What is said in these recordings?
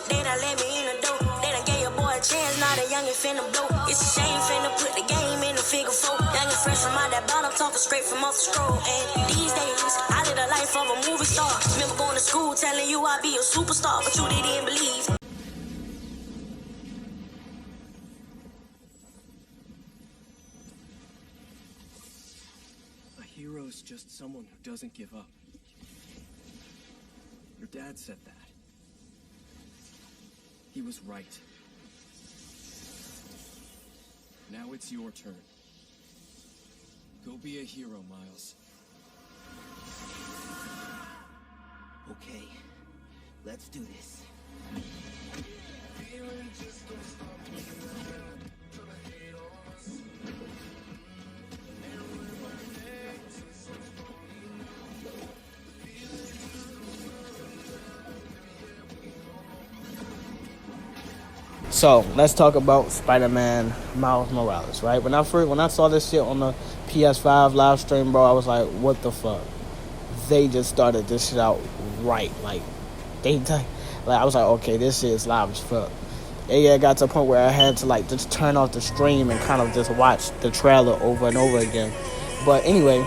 They done let me in the door. They done gave your boy a chance, now the youngin' finna blow. It's a shame finna put the game in the figure four. Youngin' fresh from out that bottom, talking straight from off the stroll. And these days, I live the life of a movie star. Remember going to school telling you I'd be a superstar, but you didn't believe. A hero is just someone who doesn't give up. Your dad said that. He was right. Now it's your turn. Go be a hero, Miles. Okay, let's do this. So let's talk about Spider-Man Miles Morales, right? When I saw this shit on the PS5 live stream, bro, I was like, what the fuck? They just started this shit out right. Like I was like, okay, this shit is live as fuck. It got to a point where I had to like just turn off the stream and kind of just watch the trailer over and over again. But anyway,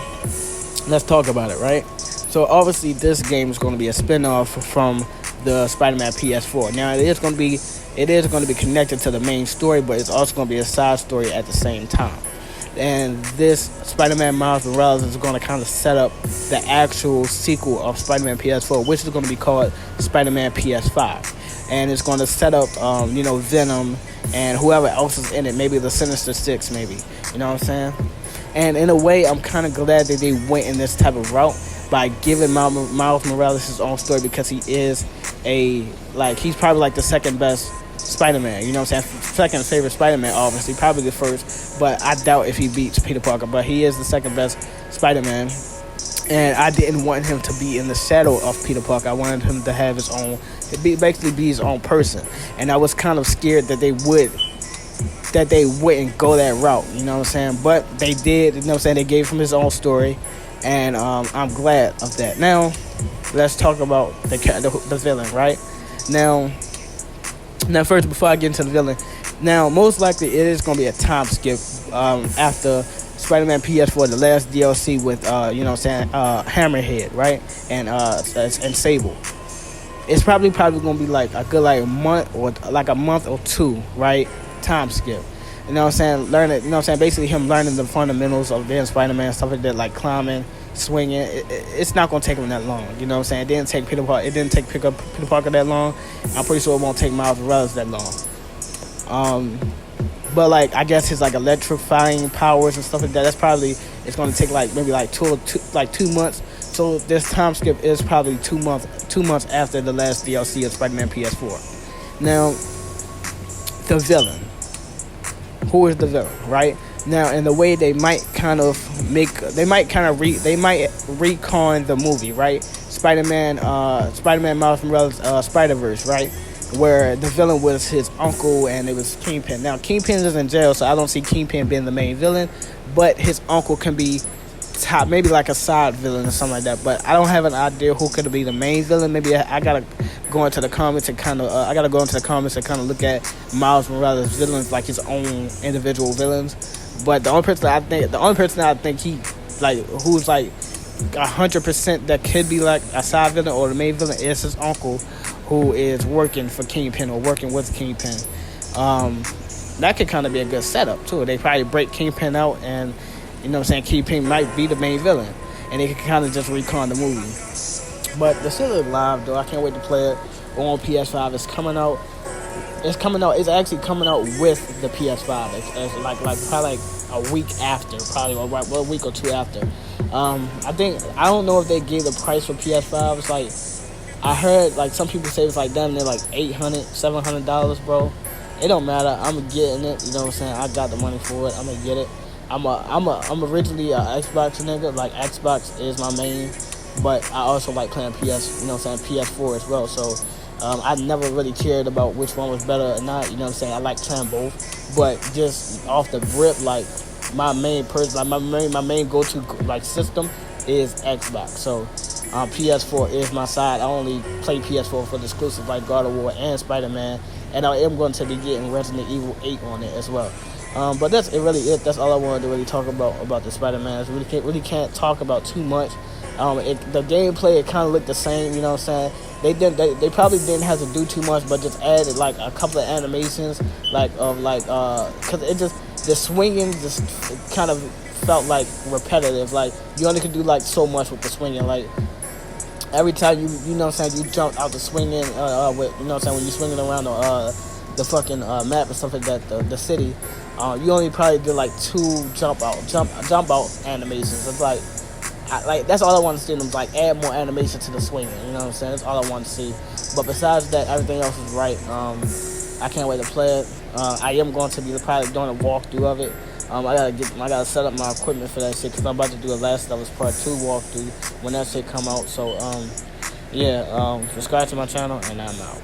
let's talk about it, right? So obviously this game is going to be a spin-off from the Spider-Man PS4. Now it is going to be connected to the main story, but it's also going to be a side story at the same time. And this Spider-Man Miles Morales is going to kind of set up the actual sequel of Spider-Man PS4, which is going to be called Spider-Man PS5. And it's going to set up, Venom and whoever else is in it, maybe the Sinister Six, maybe. You know what I'm saying? And in a way, I'm kind of glad that they went in this type of route by giving Miles Morales his own story, because he is he's probably like the second best Spider-Man, you know what I'm saying? Second favorite Spider-Man, obviously, probably the first, but I doubt if he beats Peter Parker, but he is the second best Spider-Man, and I didn't want him to be in the shadow of Peter Parker. I wanted him to have his own, basically be his own person, and I was kind of scared that they wouldn't go that route, you know what I'm saying? But they did, you know what I'm saying? They gave him his own story, and I'm glad of that. Now, let's talk about the villain, right? Now, first, before I get into the villain, now, most likely it is going to be a time skip after Spider-Man PS4, the last DLC with, Hammerhead, right? And Sable. It's probably going to be like a good month or two, right? Time skip. You know what I'm saying? Basically him learning the fundamentals of being Spider-Man, stuff like that, like climbing, swinging. It's not going to take him that long. You know what I'm saying? It didn't take Peter Parker that long. I'm pretty sure it won't take Miles Morales that long. But I guess his electrifying powers and stuff like that, it's going to take maybe 2 months. So this time skip is probably 2 months after the last DLC of Spider-Man PS4. Now, the villain. Who is the villain, right? Now, in the way they might retcon the movie, right? Spider-Man Miles Morales, Spider-Verse, right? Where the villain was his uncle and it was Kingpin. Now, Kingpin is in jail, so I don't see Kingpin being the main villain, but his uncle can be top, maybe like a side villain or something like that. But I don't have an idea who could be the main villain. Maybe I gotta go into the comments and kind of look at Miles Morales' villains, like his own individual villains. But the only person I think who's 100% that could be like a side villain or the main villain is his uncle, who is working for Kingpin or working with Kingpin. That could kind of be a good setup too. They probably break Kingpin out, and you know what I'm saying, Kingpin might be the main villain, and they can kind of just recon the movie. But the shit is live though. I can't wait to play it on PS5. It's coming out. It's actually coming out with the PS5. It's probably a week after, probably a week or two after. I don't know if they gave the price for PS5. It's I heard some people say it's damn near $800, $700, bro. It don't matter. I'm getting it. You know what I'm saying? I got the money for it. I'm gonna get it. I'm originally a Xbox nigga. Xbox is my main, but I also like playing PS. You know what I'm saying? PS4 as well. So I never really cared about which one was better or not. You know what I'm saying? I like playing both, but just off the rip, my main person, my main go-to system is Xbox. So PS4 is my side. I only play PS4 for the exclusive like God of War and Spider-Man, and I am going to be getting Resident Evil 8 on it as well. But that's it. Really, that's all I wanted to really talk about the Spider-Man. I really can't talk about too much. The gameplay, it kind of looked the same. You know what I'm saying? They probably didn't have to do too much, but just added like a couple of animations, cause it just the swinging just kind of felt like repetitive. Like you only could do like so much with the swinging. Like every time you know what I'm saying, you jump out the swinging with, you know what I'm saying, when you're swinging around the fucking map and stuff like that, the city, you only probably did like 2 jump out animations. It's like that's all I want to see them, like add more animation to the swinging. You know what I'm saying? That's all I want to see. But besides that, everything else is right. I can't wait to play it. I am going to be probably doing a walkthrough of it. I gotta set up my equipment for that shit because I'm about to do a Last of Us Part 2 walkthrough when that shit come out. So subscribe to my channel and I'm out.